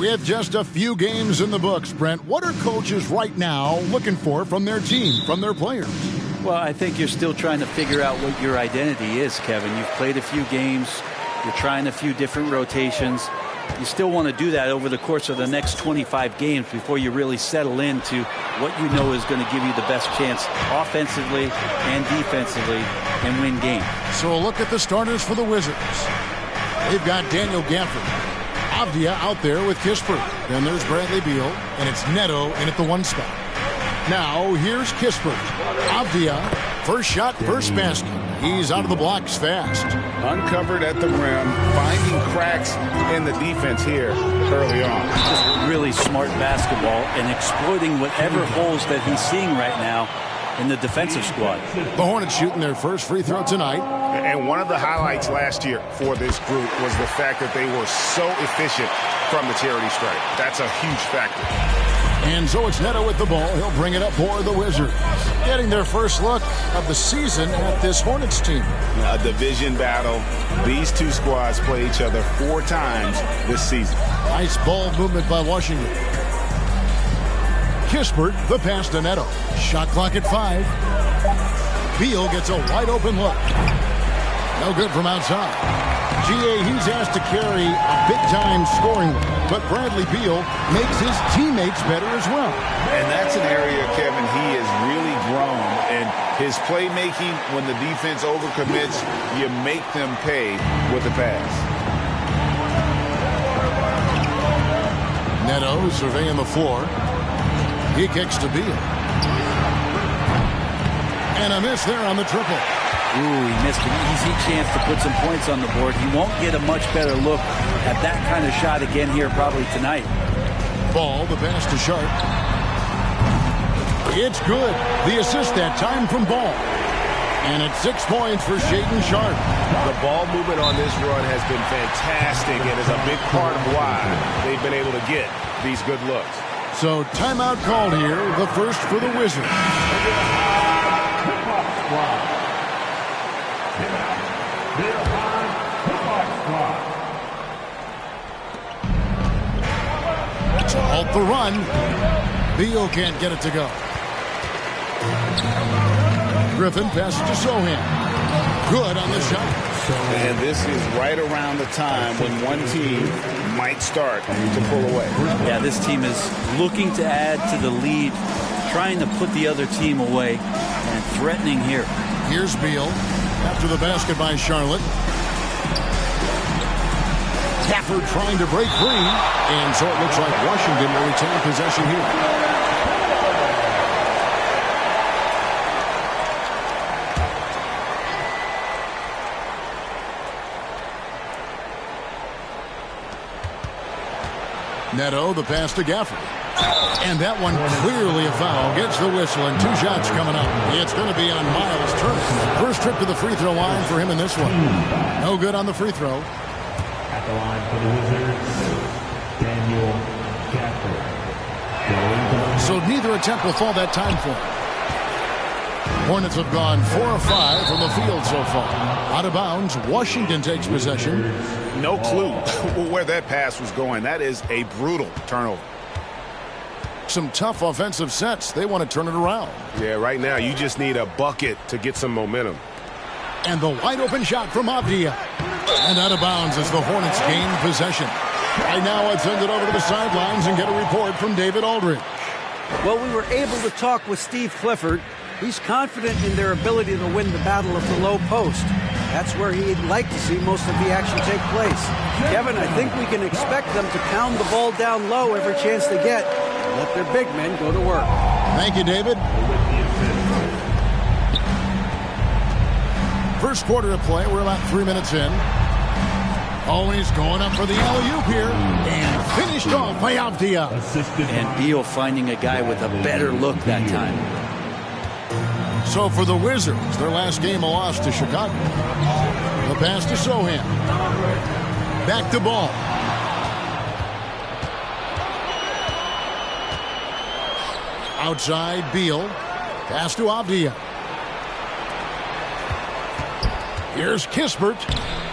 With just a few games in the books, Brent, what are coaches right now looking for from their team, from their players? Well, I think you're still trying to figure out what your identity is, Kevin. You've played a few games. You're trying a few different rotations. You still want to do that over the course of the next 25 games before you really settle into what you know is going to give you the best chance offensively and defensively and win games. So a look at the starters for the Wizards. They've got Daniel Gafford, Avdia out there with Kispert. Then there's Bradley Beal, and it's Neto in at the 1 spot. Now here's Kispert. Avdia, first shot, first basket. He's out of the blocks fast. Uncovered at the rim, finding cracks in the defense here early on. Just really smart basketball and exploiting whatever holes that he's seeing right now in the defensive squad. The Hornets shooting their first free throw tonight. And one of the highlights last year for this group was the fact that they were so efficient from the charity stripe. That's a huge factor. And so it's Neto with the ball. He'll bring it up for the Wizards. Getting their first look of the season at this Hornets team. A division battle. These two squads play each other 4 times this season. Nice ball movement by Washington. Kispert, the pass to Neto. Shot clock at 5. Beal gets a wide open look. No good from outside. G.A., he's asked to carry a big-time scoring role, but Bradley Beal makes his teammates better as well. And that's an area, Kevin, he has really grown. And his playmaking, when the defense overcommits, you make them pay with the pass. Neto surveying the floor. He kicks to Beal. And a miss there on the triple. Ooh, he missed an easy chance to put some points on the board. He won't get a much better look at that kind of shot again here probably tonight. Ball, the pass to Sharp. It's good. The assist that time from Ball. And it's 6 points for Shaedon Sharp. The ball movement on this run has been fantastic and is a big part of why they've been able to get these good looks. So timeout called here, the first for the Wizards. To halt the run. Beal can't get it to go. Griffin passes to Sohan. Good on the shot. And this is right around the time when one team might start to pull away. Yeah, this team is looking to add to the lead, trying to put the other team away, and threatening here. Here's Beal after the basket by Charlotte. Gafford trying to break free, and so it looks like Washington will retain possession here. Neto, the pass to Gafford. And that one clearly a foul. Gets the whistle, and 2 shots coming up. It's going to be on Miles Turner. First trip to the free throw line for him in this one. No good on the free throw. At the line for the Wizards, Daniel Gafford. So neither attempt will fall that time for him. Hornets have gone 4 of 5 from the field so far. Out of bounds, Washington takes possession. No clue where that pass was going. That is a brutal turnover. Some tough offensive sets. They want to turn it around. Yeah, right now you just need a bucket to get some momentum. And the wide open shot from Avdia. And out of bounds as the Hornets gain possession. Right now, let's send it over to the sidelines and get a report from David Aldridge. Well, we were able to talk with Steve Clifford. He's confident in their ability to win the battle of the low post. That's where he'd like to see most of the action take place. Kevin, I think we can expect them to pound the ball down low every chance they get. Let their big men go to work. Thank you, David. First quarter of play. We're about 3 minutes in. Always going up for the alley-oop here. And finished off by Avdia. And Beal finding a guy with a better look that time. So for the Wizards, their last game a loss to Chicago. The pass to Sohan. Back to Ball. Outside, Beal. Pass to Avdia. Here's Kispert.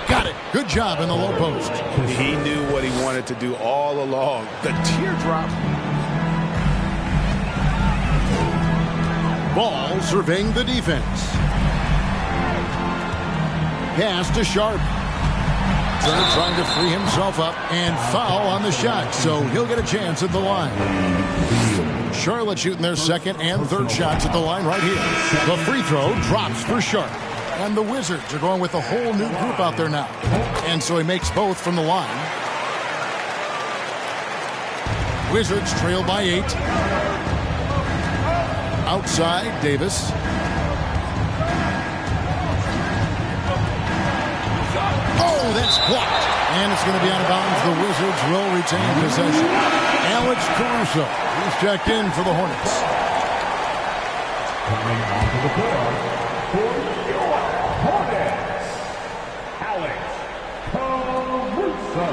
Got it. Good job in the low post. He knew what he wanted to do all along. The teardrop. Ball surveying the defense. Pass to Sharp. Turner trying to free himself up and foul on the shot, so he'll get a chance at the line. Charlotte shooting their second and third shots at the line right here. The free throw drops for Sharp. And the Wizards are going with a whole new group out there now. And so he makes both from the line. Wizards trail by 8. Outside, Davis. Oh, that's blocked. And it's going to be out of bounds. The Wizards will retain possession. Alex Caruso, he's checked in for the Hornets. Coming onto the floor for your Hornets, Alex Caruso.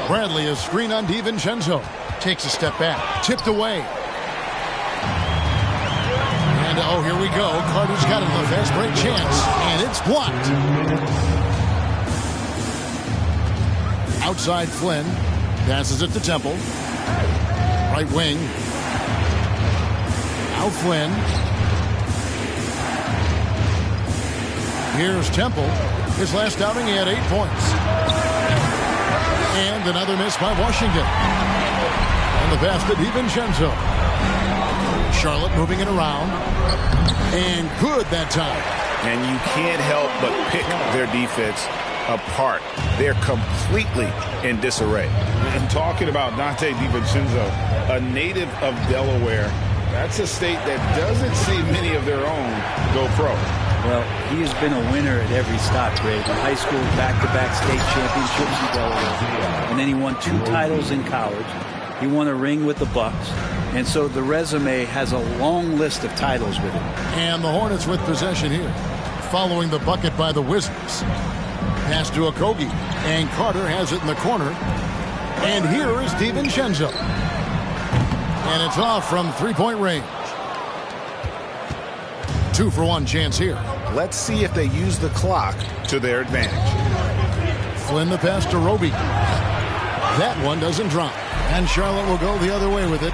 Bradley, a screen on DiVincenzo. Takes a step back. Tipped away. And, oh, here we go. Carter's got it. The fast break chance. And it's blocked. Outside Flynn. Passes it to Temple. Right wing. Now Flynn. Here's Temple. His last outing, he had 8 points. And another miss by Washington. And the pass to DiVincenzo. Charlotte moving it around. And good that time. And you can't help but pick their defense apart. They're completely in disarray. And talking about Donte DiVincenzo, a native of Delaware, that's a state that doesn't see many of their own go pro. Well, he has been a winner at every stop, Greg. In high school, back-to-back state championships in Delaware. And then he won 2 titles in college. He won a ring with the Bucks. And so the resume has a long list of titles with him. And the Hornets with possession here. Following the bucket by the Wizards. Pass to Okogie. And Carter has it in the corner. And here is DiVincenzo. And it's off from three-point range. 2-for-1 chance here. Let's see if they use the clock to their advantage. Flynn the pass to Roby. That one doesn't drop. And Charlotte will go the other way with it.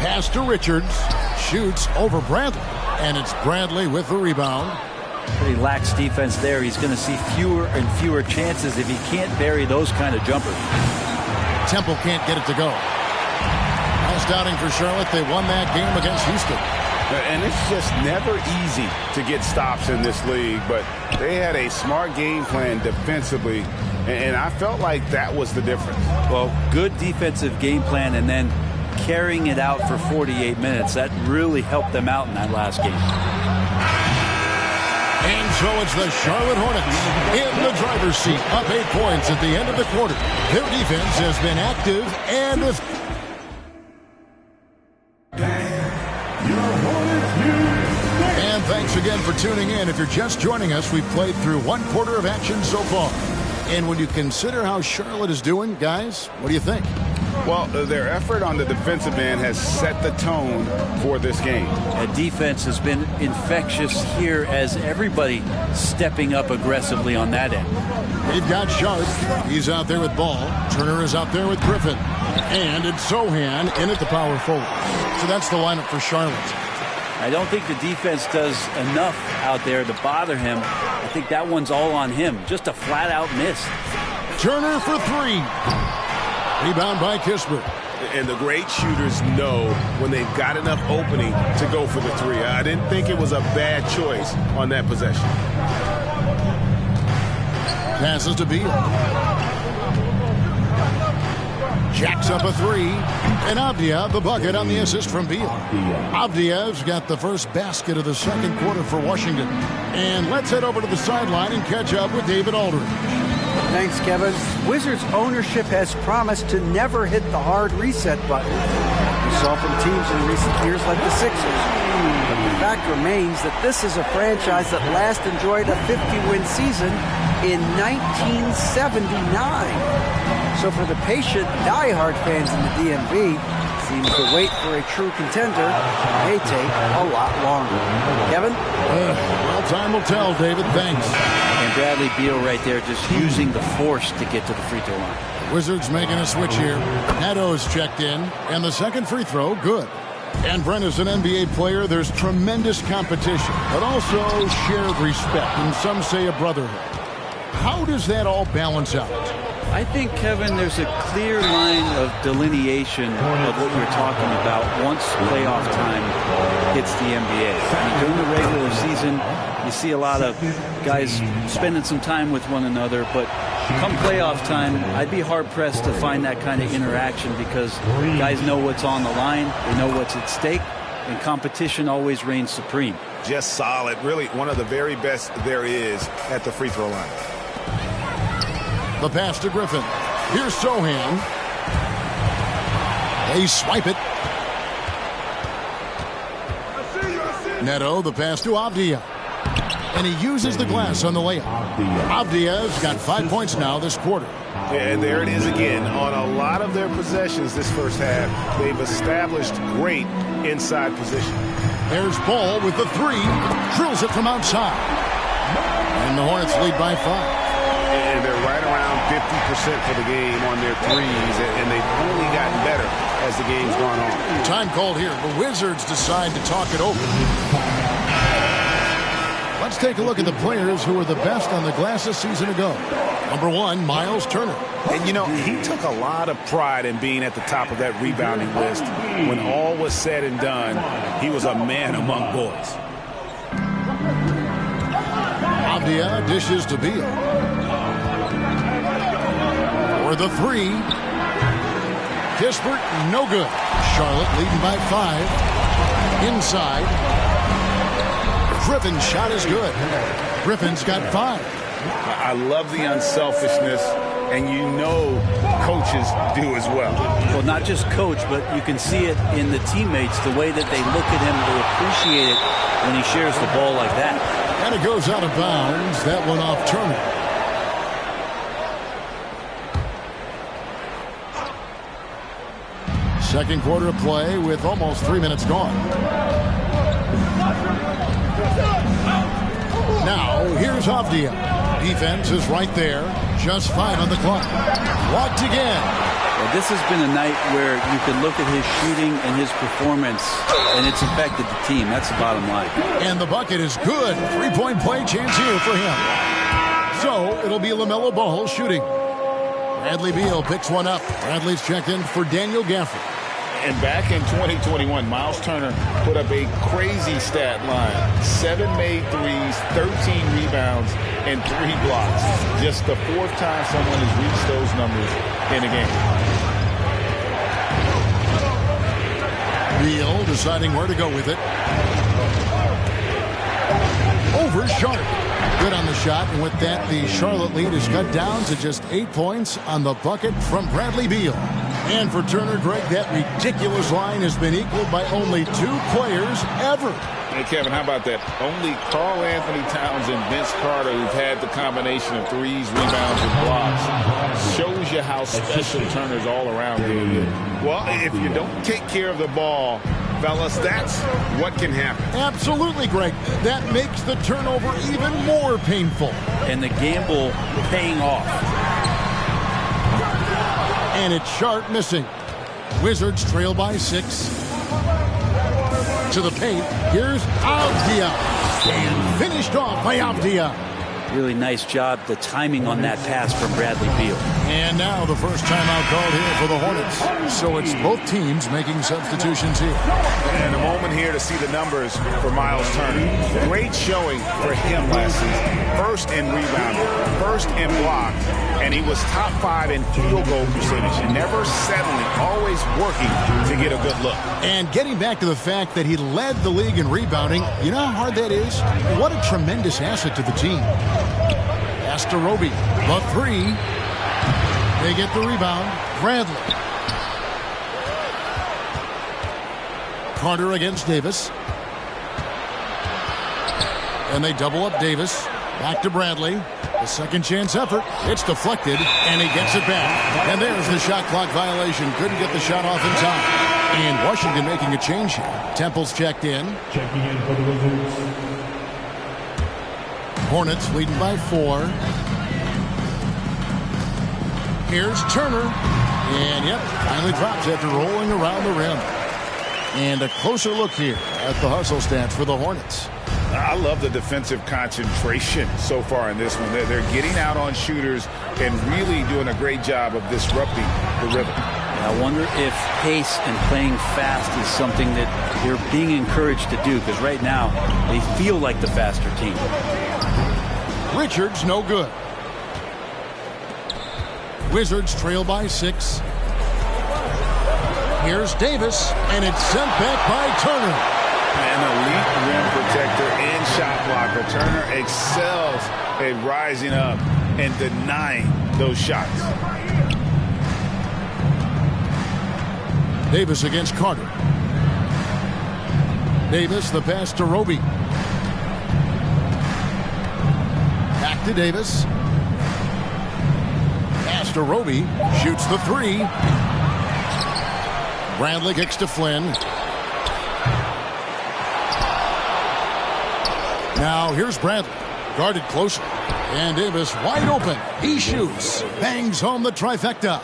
Pass to Richards. Shoots over Bradley. And it's Bradley with the rebound. He lacks defense there. He's going to see fewer and fewer chances if he can't bury those kind of jumpers. Temple can't get it to go. Last outing for Charlotte. They won that game against Houston. And it's just never easy to get stops in this league, but they had a smart game plan defensively, and I felt like that was the difference. Well, good defensive game plan and then carrying it out for 48 minutes. That really helped them out in that last game. And so it's the Charlotte Hornets in the driver's seat, up 8 points at the end of the quarter. Their defense has been active and And thanks again for tuning in. If you're just joining us, we've played through 1 quarter of action so far. And when you consider how Charlotte is doing, guys, what do you think? Well, their effort on the defensive end has set the tone for this game. Defense has been infectious here as everybody stepping up aggressively on that end. They've got Sharp. He's out there with Ball. Turner is out there with Griffin. And it's Sohan in at the power forward. So that's the lineup for Charlotte. I don't think the defense does enough out there to bother him. I think that one's all on him. Just a flat-out miss. Turner for 3. Rebound by Kispert. And the great shooters know when they've got enough opening to go for the 3. I didn't think it was a bad choice on that possession. Passes to Beal. Jacks up a 3. And Avdia the bucket on the assist from Beal. Avdia's got the first basket of the second quarter for Washington. And let's head over to the sideline and catch up with David Aldridge. Thanks, Kevin. Wizards ownership has promised to never hit the hard reset button. We saw from teams in recent years like the Sixers. But the fact remains that this is a franchise that last enjoyed a 50-win season in 1979. So for the patient, diehard fans in the DMV, Seems the wait for a true contender may take a lot longer. Kevin? Well, time will tell, David. Thanks. And Bradley Beal right there just using the force to get to the free throw line. Wizards making a switch here. Neto's checked in, and the second free throw, good. And Brent, as an NBA player, there's tremendous competition, but also shared respect, and some say a brotherhood. How does that all balance out? I think, Kevin, there's a clear line of delineation of what you're talking about once playoff time hits the NBA. I mean, during the regular season, you see a lot of guys spending some time with one another, but come playoff time, I'd be hard-pressed to find that kind of interaction because guys know what's on the line, they know what's at stake, and competition always reigns supreme. Just solid. Really one of the very best there is at the free throw line. The pass to Griffin. Here's Sohan. They swipe it. Neto, the pass to Avdia. And he uses the glass on the layup. Avdia's got 5 points now this quarter. Yeah, and there it is again. On a lot of their possessions this first half, they've established great inside position. There's Ball with the three. Drills it from outside. And the Hornets lead by 5. And they're right around 50% for the game on their threes, and they've only gotten better as the game's gone on. Time called here. The Wizards decide to talk it over. Let's take a look at the players who were the best on the glass a season ago. Number 1, Miles Turner. And, you know, he took a lot of pride in being at the top of that rebounding list. When all was said and done, he was a man among boys. Avdia dishes to Beal. For the three. Kispert, no good. Charlotte leading by 5. Inside. Griffin's shot is good. Griffin's got 5. I love the unselfishness, and you know coaches do as well. Well, not just coach, but you can see it in the teammates, the way that they look at him, they appreciate it when he shares the ball like that. And it goes out of bounds. That one off Turner. Second quarter of play with almost 3 minutes gone. Now, here's Avdia. Defense is right there. Just 5 on the clock. Blocked again. Well, this has been a night where you can look at his shooting and his performance, and it's affected the team. That's the bottom line. And the bucket is good. 3-point play chance here for him. So, it'll be LaMelo Ball shooting. Bradley Beal picks one up. Bradley's checked in for Daniel Gafford. And back in 2021, Miles Turner put up a crazy stat line. 7 made threes, 13 rebounds, and 3 blocks. Just the 4th time someone has reached those numbers in a game. Beal deciding where to go with it. Over Sharp. Good on the shot, and with that, the Charlotte lead is cut down to just 8 points on the bucket from Bradley Beal. And for Turner, Greg, that ridiculous line has been equaled by only 2 players ever. Hey, Kevin, how about that? Only Karl Anthony Towns and Vince Carter, who've had the combination of threes, rebounds, and blocks. Shows you how special Turner's all around doing it. Well, if you don't take care of the ball, fellas, that's what can happen. Absolutely, Greg. That makes the turnover even more painful. And the gamble paying off. And it's Sharp missing. Wizards trail by 6. To the paint. Here's Avdia. And finished off by Avdia. Really nice job, the timing on that pass from Bradley Beal. And now the first timeout called here for the Hornets. So it's both teams making substitutions here. And a moment here to see the numbers for Miles Turner. Great showing for him last season. First in rebounding, first in block, and he was top 5 in field goal percentage. Never settling, always working to get a good look. And getting back to the fact that he led the league in rebounding, you know how hard that is? What a tremendous asset to the team. Pass to Roby. The 3. They get the rebound. Bradley. Carter against Davis. And they double up Davis. Back to Bradley. The second chance effort. It's deflected, and he gets it back. And there's the shot clock violation. Couldn't get the shot off in time. And Washington making a change here. Temple's checked in. Checking in for the Wizards. Hornets leading by 4. Here's Turner. And, yep, finally drops after rolling around the rim. And a closer look here at the hustle stats for the Hornets. I love the defensive concentration so far in this one. They're getting out on shooters and really doing a great job of disrupting the rhythm. I wonder if pace and playing fast is something that they're being encouraged to do, because right now they feel like the faster team. Richards no good. Wizards trail by 6. Here's Davis, and it's sent back by Turner. An elite rim protector and shot blocker. Turner excels at rising up and denying those shots. Davis against Carter. Davis, the pass to Roby. Back to Davis. Pass to Roby. Shoots the 3. Bradley kicks to Flynn. Now here's Bradley. Guarded closely. And Davis wide open. He shoots. Bangs home the trifecta.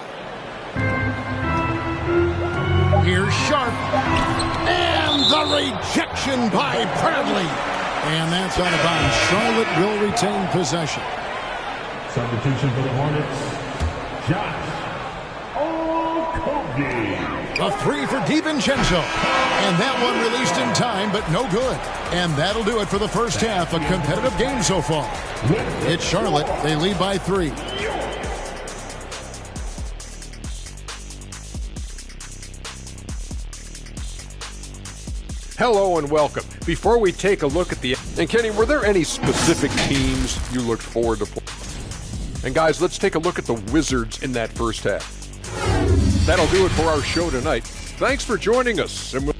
Here's Sharp. And the rejection by Bradley. And that's out of bounds. Charlotte will retain possession. Substitution for the Hornets. Josh Okogie. A 3 for DiVincenzo. And that one released in time, but no good. And that'll do it for the first half. A competitive game so far. It's Charlotte. They lead by 3. Hello and welcome. Before we take a look at the... And Kenny, were there any specific teams you looked forward to playing? And guys, let's take a look at the Wizards in that first half. That'll do it for our show tonight. Thanks for joining us. And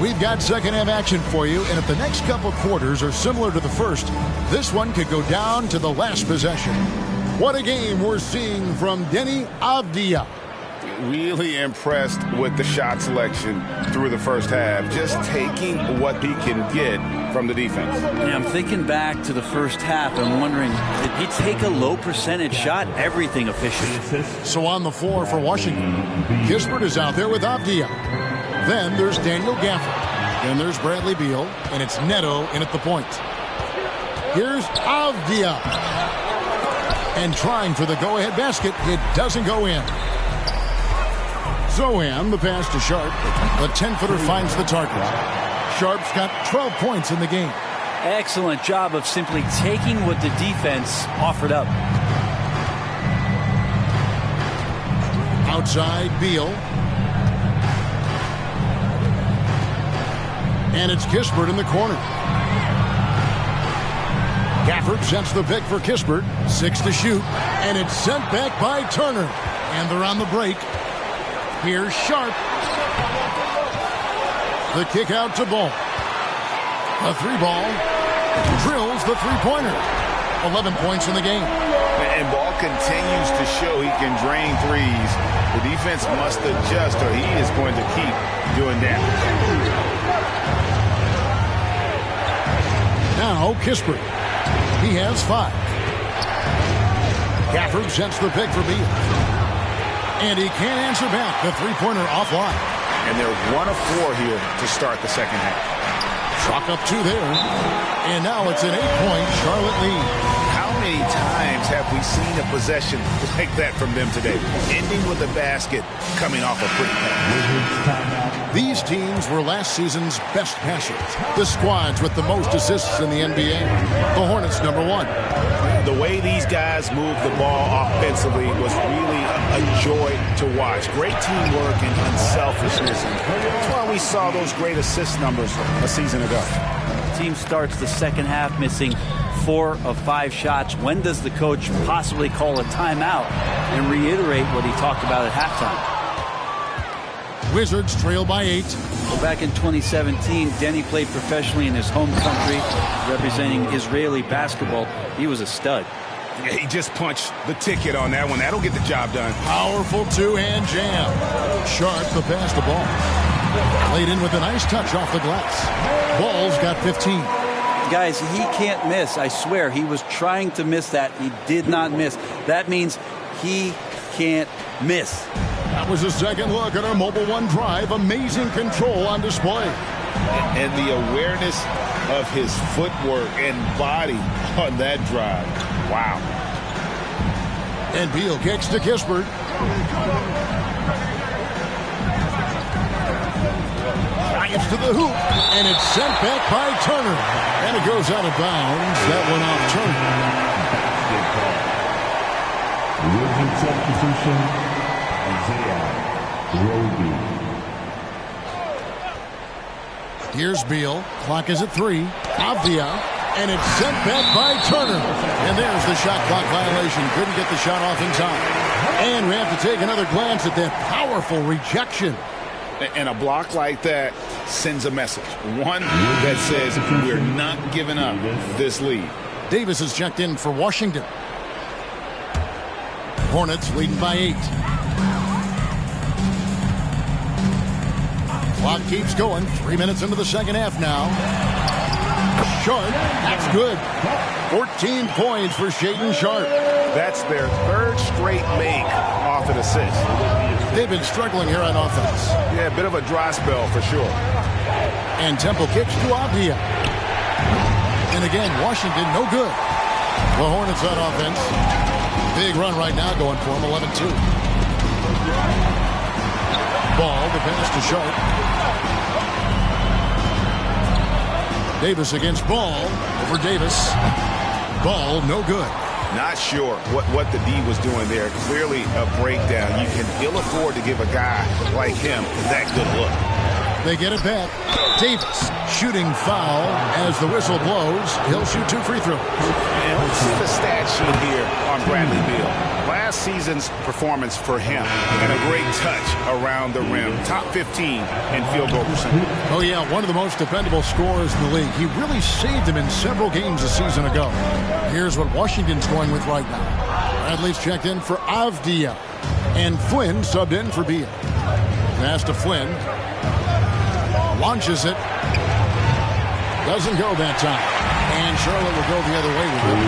We've got second half action for you, and if the next couple quarters are similar to the first, this one could go down to the last possession. What a game we're seeing from Deni Avdija. Really impressed with the shot selection through the first half, just taking what he can get from the defense. Yeah, I'm thinking back to the first half and wondering, did he take a low percentage shot? Everything efficient. So on the floor for Washington, Kispert is out there with Avdija. Then there's Daniel Gafford. Then there's Bradley Beal, and it's Neto in at the point. Here's Avdija. And trying for the go-ahead basket, it doesn't go in. Zohan, the pass to Sharp. The 10-footer finds the target. Sharp's got 12 points in the game. Excellent job of simply taking what the defense offered up. Outside, Beal. And it's Kispert in the corner. Gafford sets the pick for Kispert. 6 to shoot. And it's sent back by Turner. And they're on the break. Here's Sharp. The kick out to Ball. A 3-ball. Drills the three-pointer. 11 points in the game. And Ball continues to show he can drain threes. The defense must adjust or he is going to keep doing damage. Now Kispert. He has 5. Gafford sets the pick for Beal. And he can't answer back. The three-pointer offline. And they're 1 of 4 here to start the second half. Chalk up 2 there. And now it's an 8-point Charlotte lead. How many times have we seen a possession like that from them today? Ending with a basket, coming off a pretty pass. These teams were last season's best passers. The squads with the most assists in the NBA. The Hornets number 1. The way these guys move the ball offensively was really a joy to watch. Great teamwork and unselfishness. And that's why we saw those great assist numbers a season ago. The team starts the second half missing 4 of 5 shots. When does the coach possibly call a timeout and reiterate what he talked about at halftime? Wizards trail by 8. Well, back in 2017, Denny played professionally in his home country, representing Israeli basketball. He was a stud. Yeah, he just punched the ticket on that one. That'll get the job done. Powerful two-hand jam. Sharp the pass to Ball. Laid in with a nice touch off the glass. Ball's got 15. Guys, he can't miss. I swear, he was trying to miss that. He did not miss. That means he can't miss. That was a second look at our Mobile One drive. Amazing control on display. And the awareness of his footwork and body on that drive. Wow. And Beal kicks to Kispert. Drives to the hoop, and it's sent back by Turner. And it goes out of bounds. That went off Turner. Wizard substitution, Isaiah Roby. Here's Beal. Clock is at 3. Avdia. And it's sent back by Turner. And there's the shot clock violation. Couldn't get the shot off in time. And we have to take another glance at that powerful rejection. And a block like that sends a message. One that says we're not giving up this lead. Davis is checked in for Washington. Hornets leading by 8. Clock keeps going. 3 minutes into the second half now. Sharp, that's good. 14 points for Shaedon Sharp. That's their third straight make off an assist. They've been struggling here on offense. Yeah, a bit of a dry spell for sure. And Temple kicks to Avdia. And again, Washington no good. The Hornets on offense. Big run right now going for them, 11-2. Ball, the pass to Sharp. Davis against Ball. Over Davis. Ball, no good. Not sure what the D was doing there. Clearly a breakdown. You can ill afford to give a guy like him that good look. They get it back. Davis shooting foul as the whistle blows. He'll shoot 2 free throws. And let's see the stat sheet here on Bradley Beal. Last season's performance for him and a great touch around the rim. Top 15 in field goal percentage. Oh, yeah, one of the most dependable scorers in the league. He really saved them in several games a season ago. Here's what Washington's going with right now. Bradley's checked in for Avdia. And Flynn subbed in for Beal. Pass to Flynn. Launches it. Doesn't go that time. And Charlotte will go the other way with it.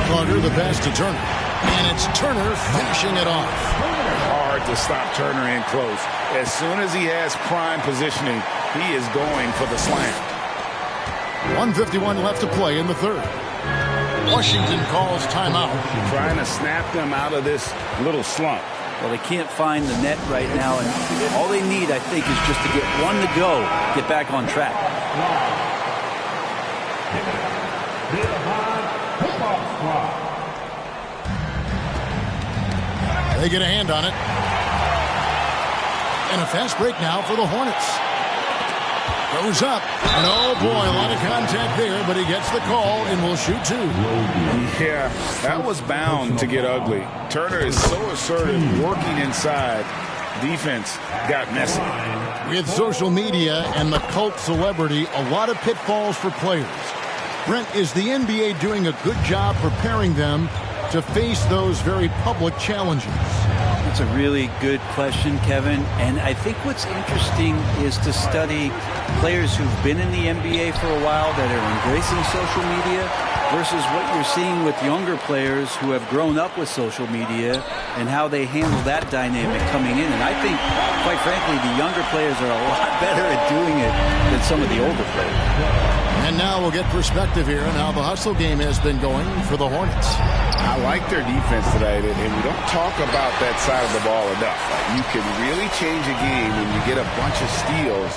Carter, the pass to Turner. And it's Turner finishing it off. Hard to stop Turner in close. As soon as he has prime positioning, he is going for the slam. 1:51 left to play in the third. Washington calls timeout. Trying to snap them out of this little slump. Well, they can't find the net right now, and all they need, I think, is just to get one to go, get back on track. They get a hand on it. And a fast break now for the Hornets. Goes up. And oh boy, a lot of contact there, but he gets the call and will shoot 2. Yeah, that was bound to get ugly. Turner is so assertive, working inside. Defense got messy. With social media and the cult celebrity, a lot of pitfalls for players. Brent, is the NBA doing a good job preparing them to face those very public challenges? That's a really good question, Kevin. And I think what's interesting is to study players who've been in the NBA for a while that are embracing social media versus what you're seeing with younger players who have grown up with social media and how they handle that dynamic coming in. And I think, quite frankly, the younger players are a lot better at doing it than some of the older players. And now we'll get perspective here on how the hustle game has been going for the Hornets. I like their defense tonight, and we don't talk about that side of the ball enough. You can really change a game when you get a bunch of steals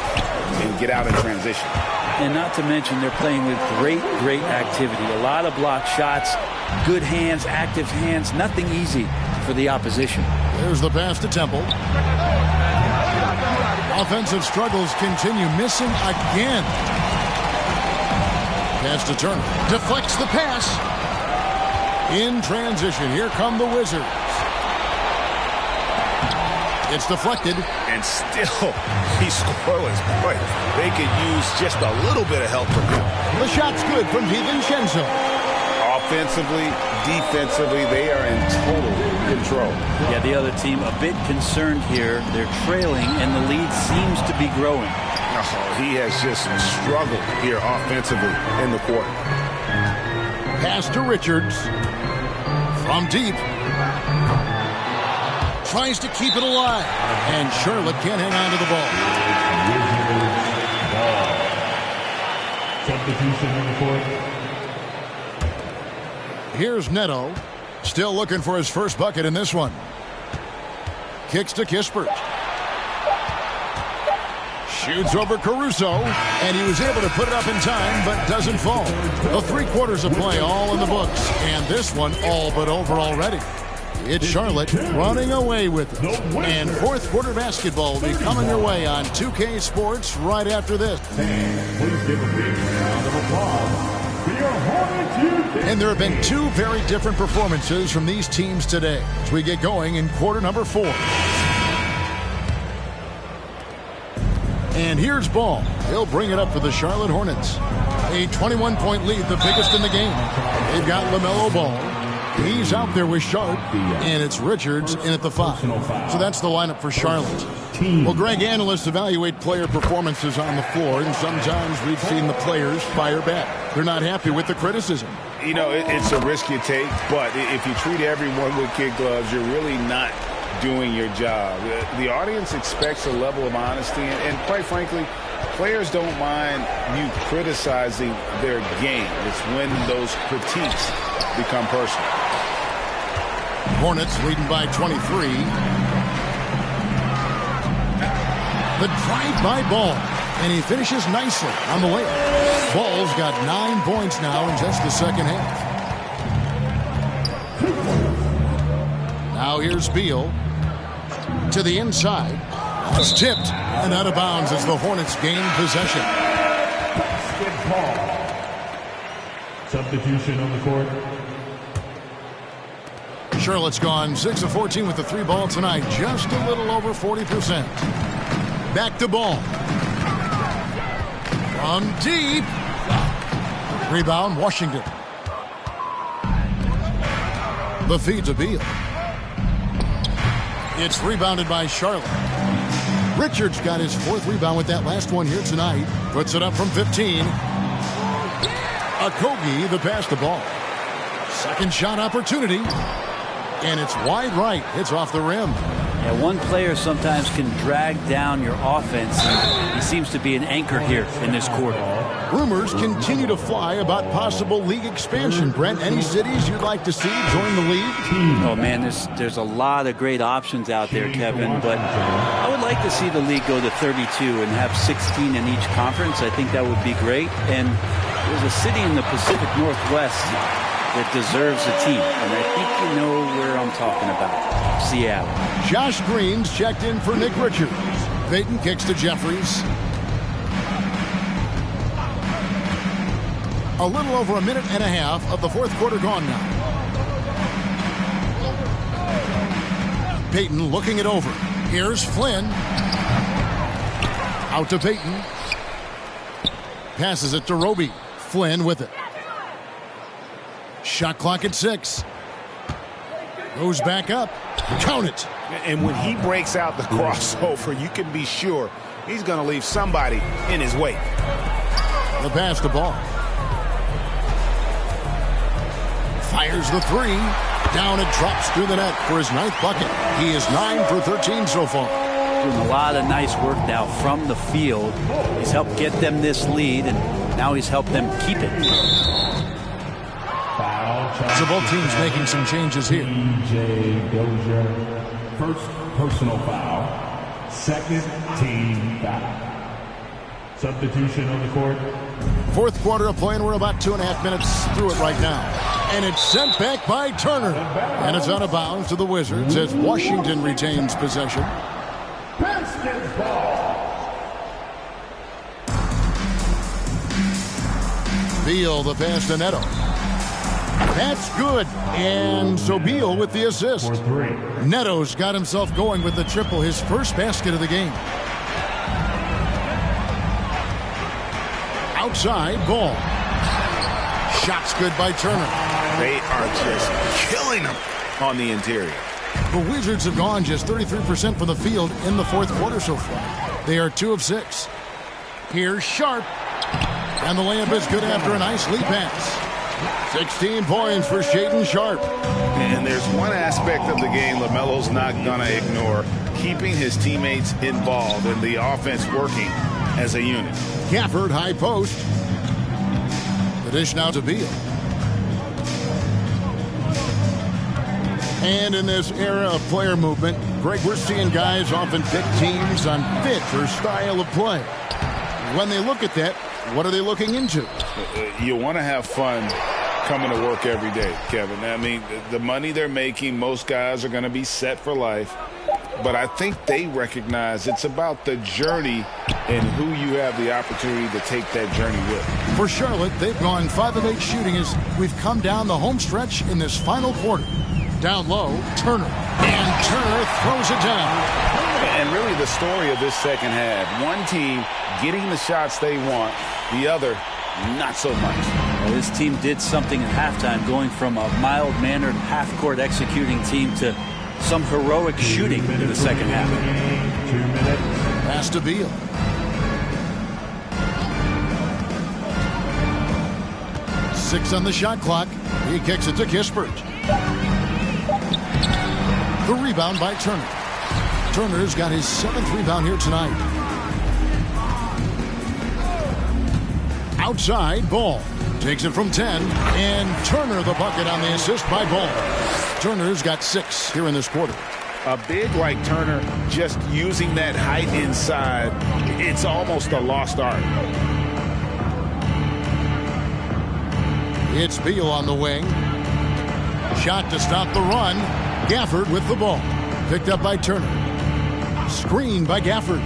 and get out in transition. And not to mention, they're playing with great activity. A lot of block shots, good hands, active hands, nothing easy for the opposition. There's the pass to Temple. Offensive struggles continue, missing again. Pass to Turner. Deflects the pass. In transition, here come the Wizards. It's deflected. And still, he's scoreless. Boy, they could use just a little bit of help from him. The shot's good from DiVincenzo. Offensively, defensively, they are in total control. Yeah, the other team a bit concerned here. They're trailing, and the lead seems to be growing. Oh, he has just struggled here offensively in the quarter. Pass to Richards. From deep. Tries to keep it alive. And Charlotte can't hang on to the ball. Substitution on the court. Here's Neto. Still looking for his first bucket in this one. Kicks to Kispert. Shoots over Caruso, and he was able to put it up in time, but doesn't fall. The 3 quarters of play all in the books, and this one all but over already. It's Charlotte running away with it. And fourth quarter basketball will be coming your way on 2K Sports right after this. Please give a big round of applause for your Hornets UK. And there have been 2 very different performances from these teams today as we get going in quarter number 4. And here's Ball. He'll bring it up for the Charlotte Hornets. A 21-point lead, the biggest in the game. They've got LaMelo Ball. He's out there with Sharp, and it's Richards in at the 5. So that's the lineup for Charlotte. Well, Greg, analysts evaluate player performances on the floor, and sometimes we've seen the players fire back. They're not happy with the criticism. You know, it's a risk you take, but if you treat everyone with kid gloves, you're really not doing your job. The audience expects a level of honesty, and quite frankly, players don't mind you criticizing their game. It's when those critiques become personal. Hornets leading by 23. The drive by Ball, and he finishes nicely on the layup. Ball's got 9 points now in just the second half. Now here's Beal to the inside. It's tipped and out of bounds as the Hornets gain possession. Basketball. Substitution on the court. Charlotte's gone 6 of 14 with the 3 ball tonight, just a little over 40%. Back to Ball. From deep. Rebound, Washington. The feed to Beal. It's rebounded by Charlotte. Richards got his 4th rebound with that last one here tonight. Puts it up from 15. Okogie, the pass to Ball. Second shot opportunity. And it's wide right. It's off the rim. Yeah, one player sometimes can drag down your offense. And he seems to be an anchor here in this quarter. Rumors continue to fly about possible league expansion. Brent, any cities you'd like to see join the league? Oh, man, there's a lot of great options out there, Kevin. But I would like to see the league go to 32 and have 16 in each conference. I think that would be great. And there's a city in the Pacific Northwest that deserves a team. And I think you know where I'm talking about. Seattle. Josh Green's checked in for Nick Richards. Payton kicks to Jeffries. A little over a minute and a half of the 4th quarter gone now. Payton looking it over. Here's Flynn. Out to Payton. Passes it to Roby. Flynn with it. Shot clock at 6. Goes back up. Count it. And when he breaks out the crossover, you can be sure he's going to leave somebody in his wake. The pass to Ball. Fires the 3. Down it drops through the net for his 9th bucket. He is 9 for 13 so far. Doing a lot of nice work now from the field. He's helped get them this lead, and now he's helped them keep it. So both teams making some changes here. DJ Dozier, first personal foul, second team foul. Substitution on the court. 4th quarter of play, and we're about 2.5 minutes through it right now. And it's sent back by Turner. And it's out of bounds to the Wizards as Washington retains possession. Basketball. Beal, the pass to Neto. That's good. And so Beal with the assist. For 3. Neto's got himself going with the triple, his first basket of the game. Outside, Ball. Shot's good by Turner. They are just killing them on the interior. The Wizards have gone just 33% from the field in the fourth quarter so far. They are 2 of 6. Here's Sharp. And the layup is good after a nice lead pass. 16 points for Shaedon Sharp. And there's one aspect of the game LaMelo's not going to ignore, keeping his teammates involved and the offense working as a unit. Gafford, high post. The dish now to Beal. And in this era of player movement, Greg, we're seeing guys often pick teams on fit or style of play. When they look at that, what are they looking into? You want to have fun coming to work every day, Kevin. I mean, the money they're making, most guys are going to be set for life. But I think they recognize it's about the journey and who you have the opportunity to take that journey with. For Charlotte, they've gone 5 of 8 shooting as we've come down the home stretch in this final quarter. Down low, Turner. And Turner throws it down. And really the story of this second half, one team getting the shots they want, the other not so much. Well, this team did something at halftime, going from a mild-mannered half-court executing team to some heroic shooting in the second half. 2 minutes. Pass to Beal. Six on the shot clock. He kicks it to Kispert. The rebound by Turner. Turner's got his 7th rebound here tonight. Outside, Ball. Takes it from 10. And Turner the bucket on the assist by Ball. Turner's got 6 here in this quarter. A big like Turner, just using that height inside, it's almost a lost art. It's Beal on the wing. Shot to stop the run. Gafford with the ball. Picked up by Turner. Screen by Gafford.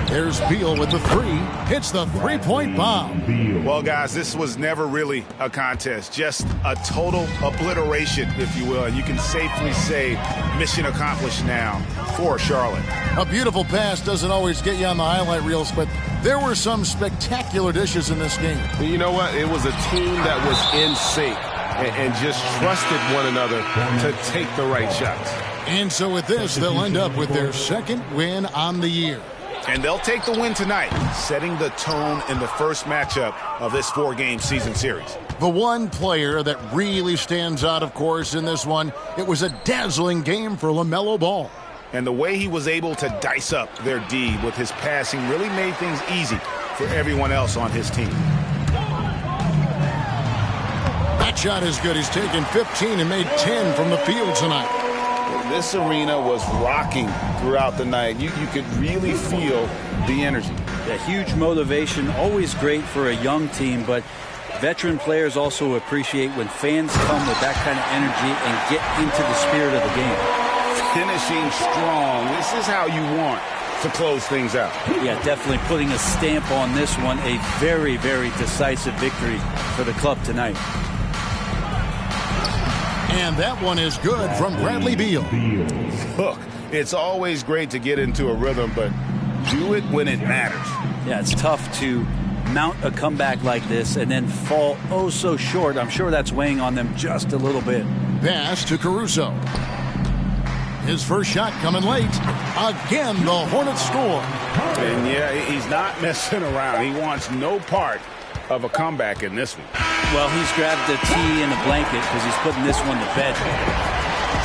There's Beal with the 3. Hits the three-point bomb. Well, guys, this was never really a contest. Just a total obliteration, if you will. And you can safely say mission accomplished now for Charlotte. A beautiful pass doesn't always get you on the highlight reels, but there were some spectacular dishes in this game. You know what? It was a team that was in sync and just trusted one another to take the right shots. And so with this, they'll end up with their 2nd win on the year. And they'll take the win tonight, setting the tone in the first matchup of this 4-game season series. The one player that really stands out, of course, in this one, it was a dazzling game for LaMelo Ball. And the way he was able to dice up their D with his passing really made things easy for everyone else on his team. That shot is good. He's taken 15 and made 10 from the field tonight. This arena was rocking throughout the night. You could really feel the energy. Yeah, huge motivation, always great for a young team, but veteran players also appreciate when fans come with that kind of energy and get into the spirit of the game. Finishing strong. This is how you want to close things out. Yeah, definitely putting a stamp on this one. A very, very decisive victory for the club tonight. And that one is good from Bradley Beal. Look, it's always great to get into a rhythm, but do it when it matters. Yeah, it's tough to mount a comeback like this and then fall oh so short. I'm sure that's weighing on them just a little bit. Pass to Caruso. His first shot coming late. Again, the Hornets score. And yeah, he's not messing around. He wants no part of a comeback in this one. Well, he's grabbed a tee and a blanket because he's putting this one to bed.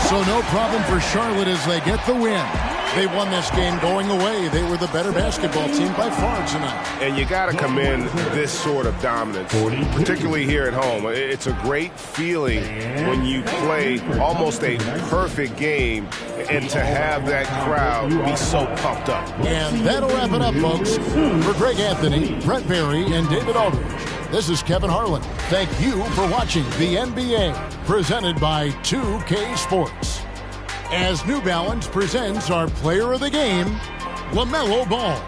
So no problem for Charlotte as they get the win. They won this game going away. They were the better basketball team by far tonight. And you got to commend this sort of dominance, particularly here at home. It's a great feeling when you play almost a perfect game and to have that crowd be so pumped up. And that'll wrap it up, folks. For Greg Anthony, Brett Berry, and David Aldridge, this is Kevin Harlan. Thank you for watching the NBA, presented by 2K Sports. As New Balance presents our player of the game, LaMelo Ball.